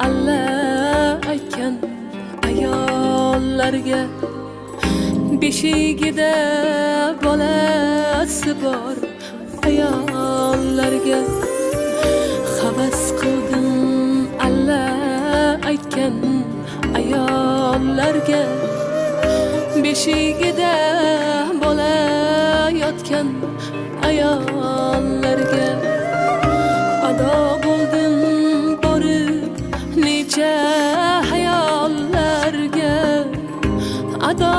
alla aytgan ayollarga, beshigida bolasi bor ayollarga havas qildim alla aytgan ayollarga, beshigida bola yotgan ayollarga ado bo'ldim borib necha hayollarga, ado